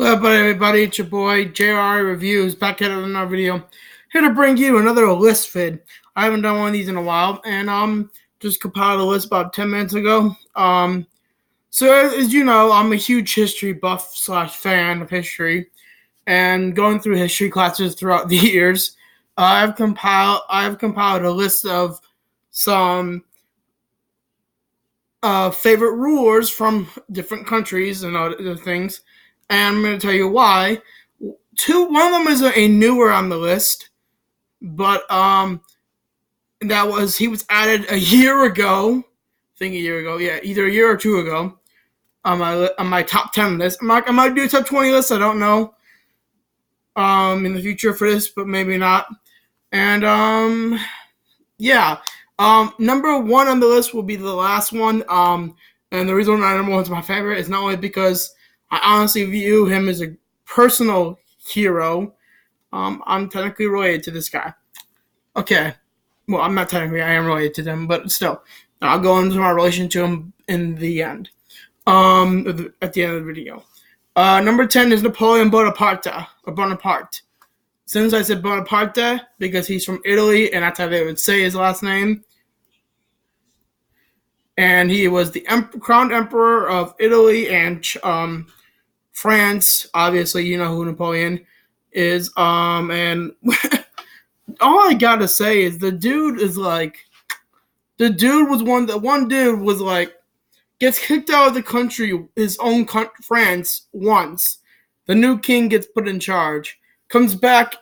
Hello everybody, it's your boy JR Reviews back at another video. Here to bring you another list vid. I haven't done one of these in a while, and just compiled a list about 10 minutes ago. So as you know, I'm a huge history buff / fan of history, and going through history classes throughout the years, I've compiled a list of some favorite rulers from different countries and other things, and I'm going to tell you why. One of them is a newer on the list, but he was added a year ago. I think a year ago, yeah, either a year or two ago on my top 10 list. I might do a top 20 list. I don't know. In the future for this, but maybe not. And yeah. Number one on the list will be the last one. And the reason why number one is my favorite is not only because I honestly view him as a personal hero. I'm technically related to this guy. Okay. Well, I'm not technically. I am related to them, but still, I'll go into my relation to him in the end. At the end of the video. Number 10 is Napoleon Bonaparte. Since I said Bonaparte because he's from Italy and that's how they would say his last name. And he was the crowned emperor of Italy and France. Obviously, you know who Napoleon is. And all I gotta say is the dude was like, gets kicked out of the country, his own France once. The new king gets put in charge, comes back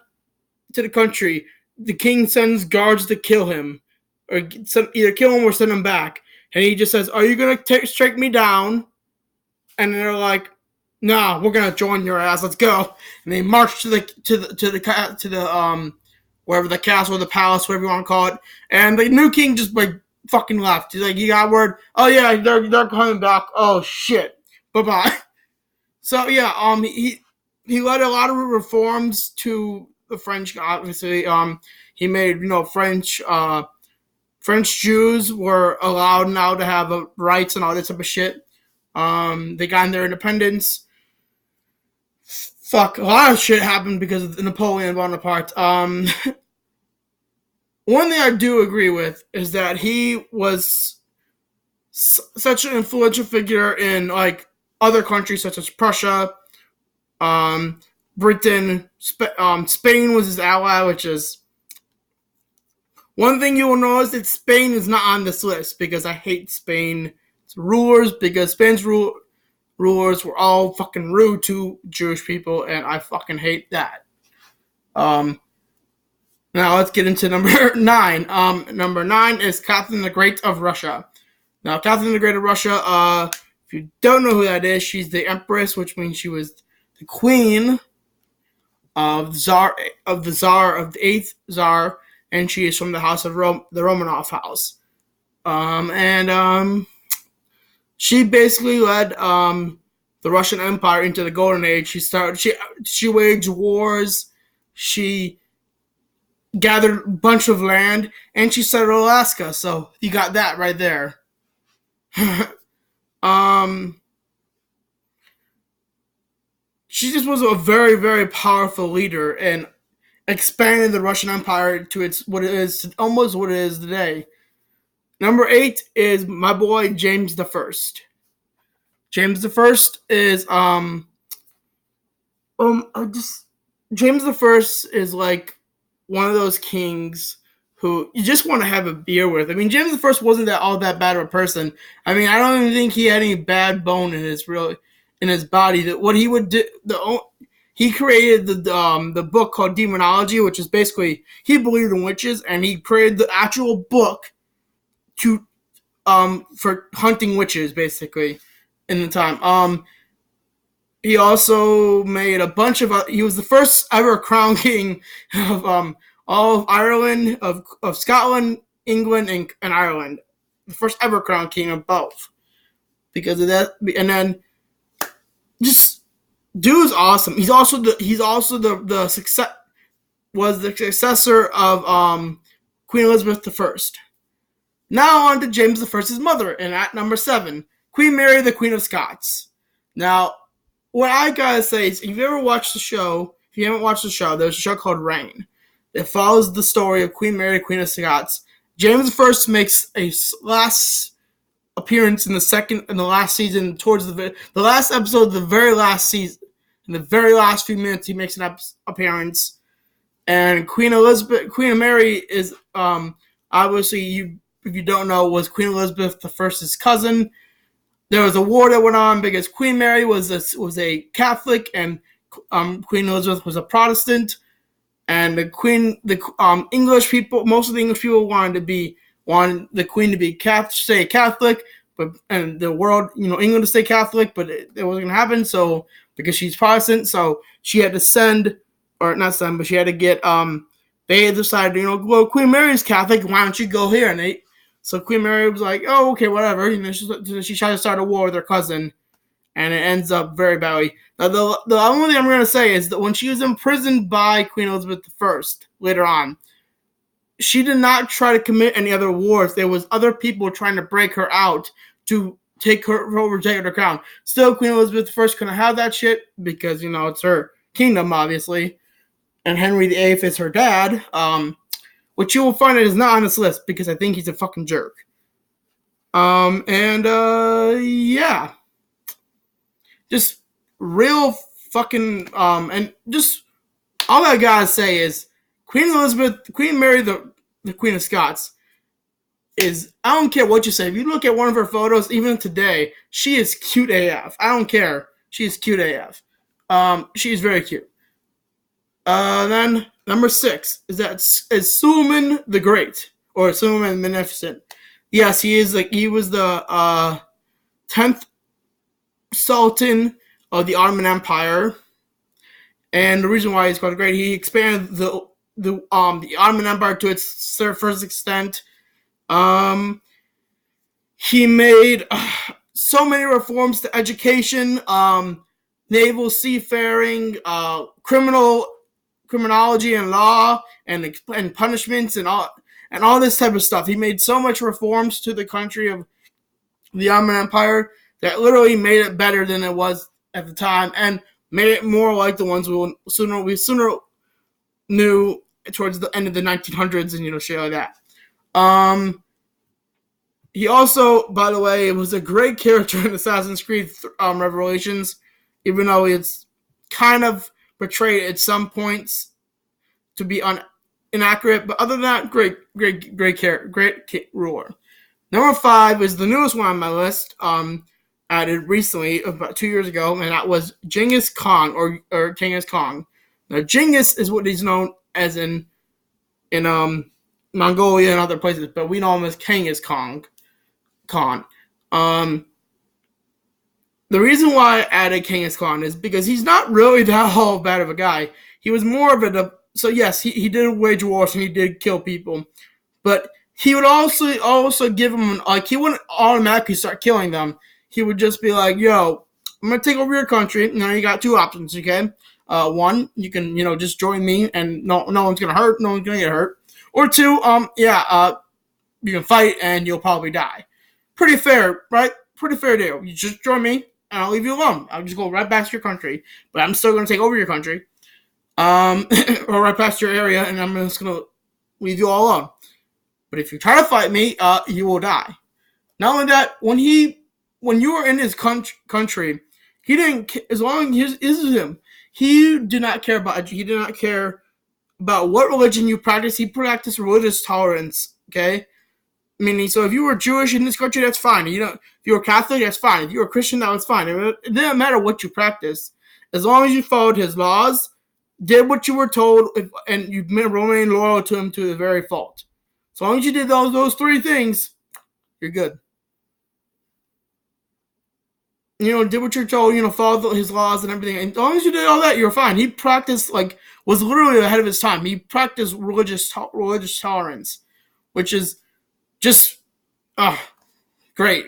to the country. The king sends guards to kill him, or either kill him or send him back. And he just says, "Are you gonna strike me down?" And they're like, "Nah, we're gonna join your ass. Let's go." And they march to the wherever the castle or the palace, whatever you want to call it. And the new king just like fucking left. He's like, "You got word? Oh yeah, they're coming back. Oh shit, bye bye." So yeah, he led a lot of reforms to the French. Obviously, he made French Jews were allowed now to have rights and all this type of shit. They got their independence. Fuck, a lot of shit happened because of Napoleon Bonaparte. One thing I do agree with is that he was such an influential figure in like other countries such as Prussia, Britain, Spain was his ally, which is one thing you will notice that Spain is not on this list because I hate Spain's rulers because Spain's rulers were all fucking rude to Jewish people, and I fucking hate that. Now let's get into number 9. Number 9 is Catherine the Great of Russia. Now, Catherine the Great of Russia, if you don't know who that is, she's the empress, which means she was the queen of the 8th Tsar, and she is from the house of the Romanov house. She basically led the Russian Empire into the Golden Age. She waged wars. She gathered a bunch of land, and she settled Alaska. So you got that right there. She just was a very, very powerful leader and expanded the Russian Empire to almost what it is today. Number 8 is my boy James the First. James the First is James the First is like one of those kings who you just want to have a beer with. I mean, James the First wasn't all that bad of a person. I mean, I don't even think he had any bad bone in his body. That what he would do, he created the book called Demonology, which is basically he believed in witches, and he created the actual book to for hunting witches, basically, in the time. He also made a bunch of. He was the first ever crown king of all of Ireland, of Scotland, England, and Ireland. The first ever crown king of both. Because of that, and then just dude's awesome. He's also the successor of Queen Elizabeth I. Now on to James I's mother, and at number 7, Queen Mary, the Queen of Scots. Now, what I gotta say is, if you ever watched the show, if you haven't watched the show, there's a show called Reign. It follows the story of Queen Mary, Queen of Scots. James I makes a last appearance in the last season, towards the last episode of the very last season. In the very last few minutes, he makes an appearance. And Queen Mary is obviously, if you don't know, was Queen Elizabeth I's cousin. There was a war that went on because Queen Mary was a Catholic and Queen Elizabeth was a Protestant. And the English people, most of the English people wanted the Queen to be stay Catholic, and the world, England to stay Catholic, but it wasn't going to happen. So because she's Protestant, so she had to she had to get they decided, well, Queen Mary's Catholic, why don't you go here? And so Queen Mary was like, oh, okay, whatever. She tried to start a war with her cousin, and it ends up very badly. Now, the only thing I'm going to say is that when she was imprisoned by Queen Elizabeth I later on, she did not try to commit any other wars. There was other people trying to break her out to take her crown. Still, Queen Elizabeth I couldn't have that shit because, it's her kingdom, obviously. And Henry VIII is her dad, which you will find is not on this list because I think he's a fucking jerk. Yeah. Just real fucking, and just all I gotta say is Queen Mary, the Queen of Scots, I don't care what you say. If you look at one of her photos, even today, she is cute AF. I don't care. She is cute AF. She is very cute. Then number 6 is Suleiman the Great, or Suleiman the Magnificent. Yes, he was the 10th Sultan of the Ottoman Empire, and the reason why he's called great, he expanded the Ottoman Empire to its first extent. He made so many reforms to education, naval seafaring, criminology and law, and punishments and all this type of stuff. He made so much reforms to the country of the Ottoman Empire that literally made it better than it was at the time, and made it more like the ones we sooner knew towards the end of the 1900s and shit like that. He also, by the way, was a great character in Assassin's Creed Revelations, even though it's kind of portrayed at some points to be inaccurate. But other than that, great ruler. Number 5 is the newest one on my list, added recently, about 2 years ago, and that was Genghis Khan, or Genghis Khan. Now, Genghis is what he's known as in Mongolia and other places, but we know him as Genghis Khan. The reason why I added Genghis Khan is because he's not really that whole bad of a guy. He was more of so yes, he did wage wars and he did kill people, but he would also give them, he wouldn't automatically start killing them. He would just be like, yo, I'm going to take over your country. Now you got 2 options, okay? One, you can, just join me and no one's going to hurt. No one's going to get hurt. Or 2, you can fight and you'll probably die. Pretty fair, right? Pretty fair deal. You just join me and I'll leave you alone. I'll just go right back to your country. But I'm still going to take over your country. Or right past your area, and I'm just going to leave you all alone. But if you try to fight me, you will die. Not only that, when you were in his country, he didn't, as long as this is him, he did not care about what religion you practice. He practiced religious tolerance, okay? Meaning, so if you were Jewish in this country, that's fine. If you were Catholic, that's fine. If you were Christian, that was fine. It didn't matter what you practiced. As long as you followed his laws, did what you were told, and you remained loyal to him to the very fault. As long as you did those 3 things, you're good. Did what you're told, followed his laws and everything. And as long as you did all that, you're fine. He practiced, was literally ahead of his time. He practiced religious tolerance, which is just great,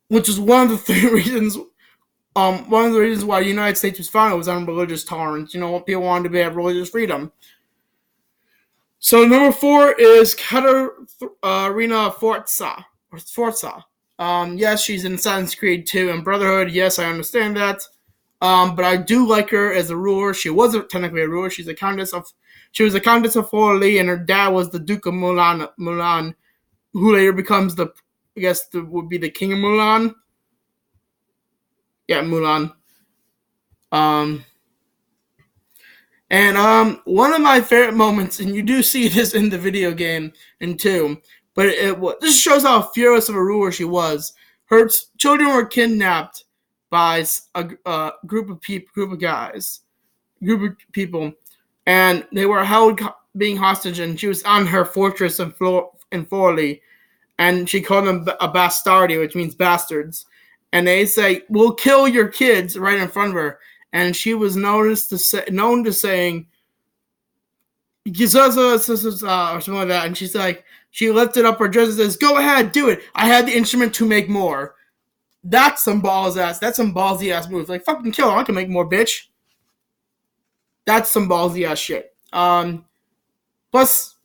which is one of the reasons why the United States was founded, was on religious tolerance. People wanted to have religious freedom. So number 4 is Katerina Forza. Yes, she's in Assassin's Creed 2 and Brotherhood. Yes, I understand that. But I do like her as a ruler. She wasn't technically a ruler. She was a countess of Forli, and her dad was the Duke of Mulan, who later becomes would be the King of Mulan. Yeah, Mulan. Um, and one of my favorite moments, and you do see this in the video game in 2, but this shows how furious of a ruler she was. Her children were kidnapped by a group of people, and they were held being hostage, and she was on her fortress in Forli, and she called them a bastardi, which means bastards. And they say, "We'll kill your kids," right in front of her. And she was known to saying, or something like that. And she's like, she lifted up her dress and says, "Go ahead, do it. I had the instrument to make more." That's some That's some ballsy ass moves. Like, fucking kill her. I can make more, bitch. That's some ballsy ass shit. Plus,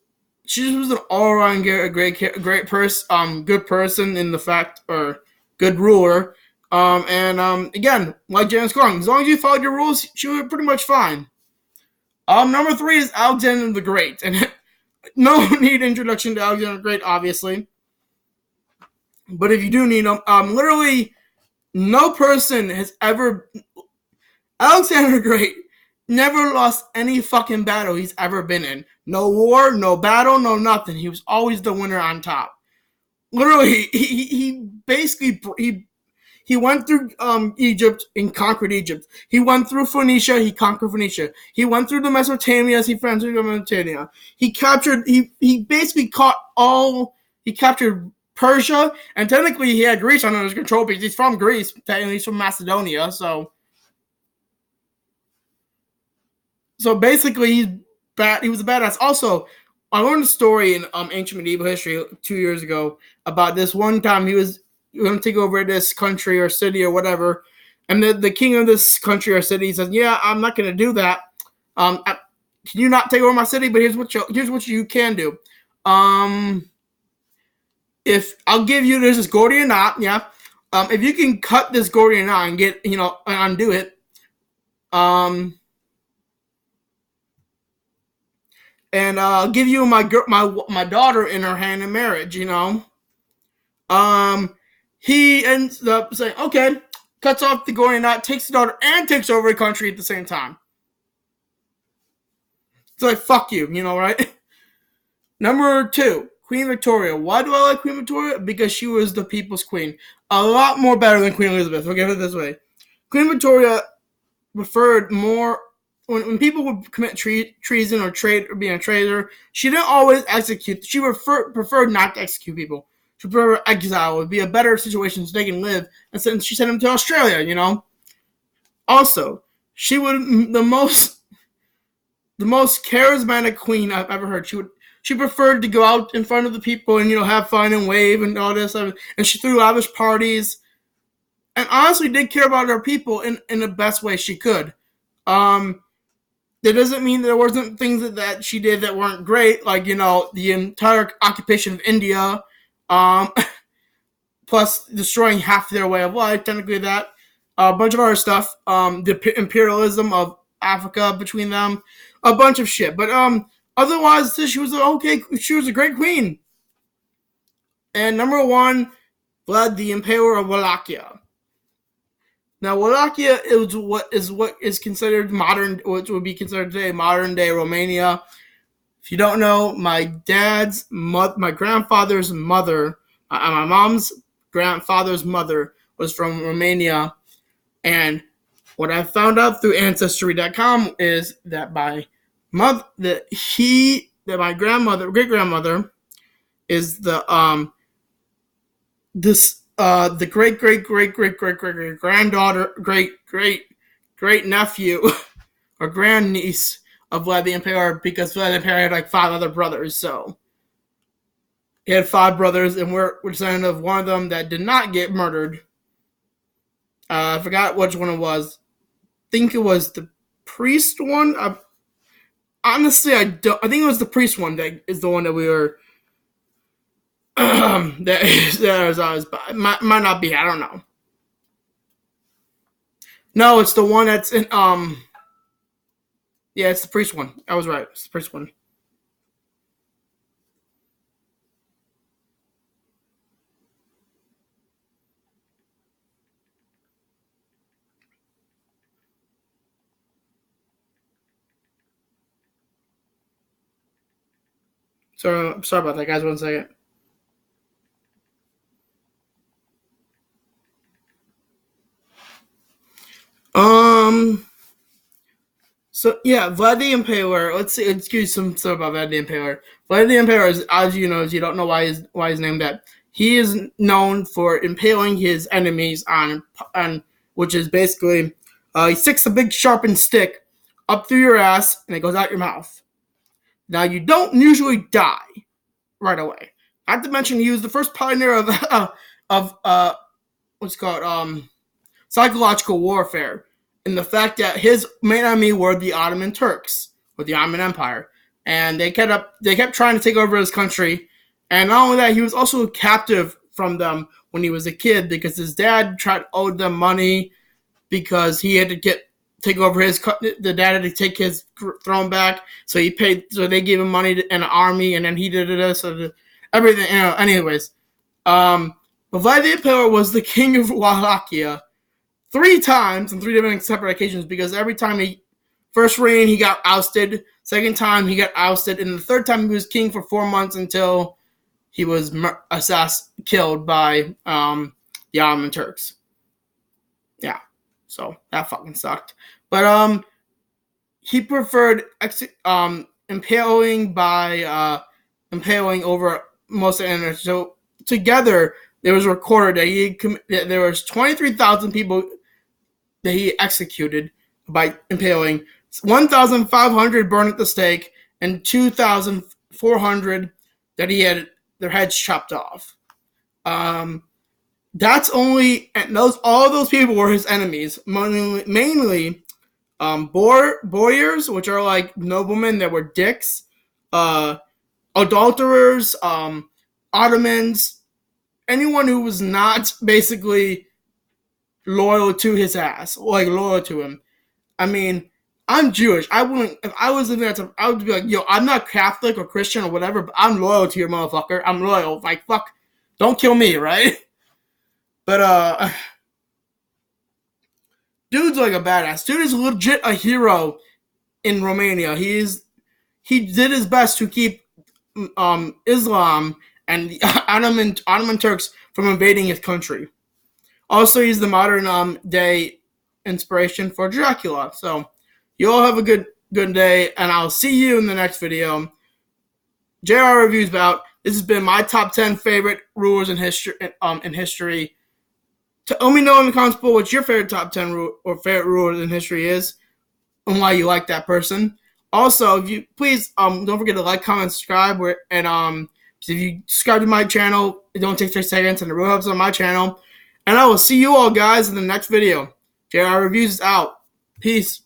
she just was an all around great person, good person in the fact, or good ruler. Again, like James Kong, as long as you followed your rules, she was pretty much fine. Number 3 is Alexander the Great, and no need introduction to Alexander the Great, obviously. But if you do need them, literally, no person has ever. Alexander the Great never lost any fucking battle he's ever been in. No war, no battle, no nothing. He was always the winner on top. Literally, he basically he went through Egypt and conquered Egypt. He went through Phoenicia, he conquered Phoenicia. He went through the Mesopotamias, he conquered Mesopotamia. He basically he captured Persia, and technically he had Greece under his control because he's from Greece. Technically he's from Macedonia, so basically he was a badass. Also, I learned a story in ancient medieval history 2 years ago about this one time he was going to take over this country or city or whatever, and the king of this country or city says, "Yeah, I'm not going to do that. Can you not take over my city? But here's what you can do. If I'll give you this Gordian knot, yeah. If you can cut this Gordian knot and get and undo it, and I'll give you my daughter in her hand in marriage, He ends up saying, okay, cuts off the Gordian knot, takes the daughter, and takes over the country at the same time. It's like, fuck you, right? Number 2, Queen Victoria. Why do I like Queen Victoria? Because she was the people's queen. A lot more better than Queen Elizabeth. We'll give it this way. Queen Victoria preferred more. When people would commit treason or being a traitor, she didn't always execute. She preferred not to execute people. She preferred exile. It would be a better situation so they can live. And so she sent them to Australia, Also, she would the most charismatic queen I've ever heard. She preferred to go out in front of the people and have fun and wave and all this. And she threw lavish parties. And honestly did care about her people in the best way she could. That doesn't mean there wasn't things that she did that weren't great, like, the entire occupation of India, plus destroying half their way of life, technically that, a bunch of other stuff, the imperialism of Africa between them, a bunch of shit. But otherwise, she was a great queen. And number 1, Vlad the Impaler of Wallachia. Now, Wallachia is what is considered what would be considered today modern day Romania. If you don't know, my grandfather's mother, my mom's grandfather's mother was from Romania, and what I found out through Ancestry.com is that my great grandmother is the great granddaughter, great nephew, or grandniece of Vlad the Impaler, because Vlad the Impaler had like 5 other brothers. So he had 5 brothers, and we're descendant of one of them that did not get murdered. I forgot which one it was. I think it was the priest one. Honestly, I think it was the priest one that is the one that we were There's always might not be. I don't know. No, it's the one that's in Yeah, it's the priest one. I was right. It's the priest one. So sorry about that, guys. 1 second. Um. So yeah, Vlad the Impaler. Let's give you some stuff about Vlad the Impaler. Vlad the Impaler is, as you know, as you don't know why he's named that. He is known for impaling his enemies on which is basically he sticks a big sharpened stick up through your ass and it goes out your mouth. Now you don't usually die right away. Not to mention he was the first pioneer of of what's called psychological warfare, and the fact that his main enemy were the Ottoman Turks, or the Ottoman Empire, and they kept trying to take over his country. And not only that, he was also a captive from them when he was a kid because his dad owed them money because he had to take over the dad had to take his throne back, so he paid. So they gave him money and an army, and then he did this, so everything. Anyways, but Vlad the Impaler was the king of Wallachia 3 times on 3 different separate occasions because every time first reign he got ousted, second time he got ousted, and the third time he was king for 4 months until he was killed by the Ottoman Turks. Yeah, so that fucking sucked. But he preferred impaling impaling over most of the enemies. So together, there was recorded that there was 23,000 people that he executed by impaling, 1,500 burned at the stake, and 2,400 that he had their heads chopped off. That's only, and all those people were his enemies, mainly boyars, which are like noblemen that were dicks, adulterers, Ottomans, anyone who was not basically loyal to his ass, like loyal to him. I mean, I'm Jewish. I wouldn't, if I was in that, I would be like, yo, I'm not Catholic or Christian or whatever, but I'm loyal to your motherfucker. I'm loyal. Like, fuck, don't kill me, right? But dude's like a badass. Dude is legit a hero in Romania. He did his best to keep Islam and the Ottoman Turks from invading his country. Also, he's the modern day inspiration for Dracula. So, you all have a good day, and I'll see you in the next video. JR Reviews Bout. This has been my top 10 favorite rulers in history. Let me know in the comments below what your favorite top 10 or favorite rulers in history is, and why you like that person. Also, if you please don't forget to like, comment, subscribe, and if you subscribe to my channel, it don't take 3 seconds, and it really helps on my channel. And I will see you all guys in the next video. JR Reviews is out. Peace.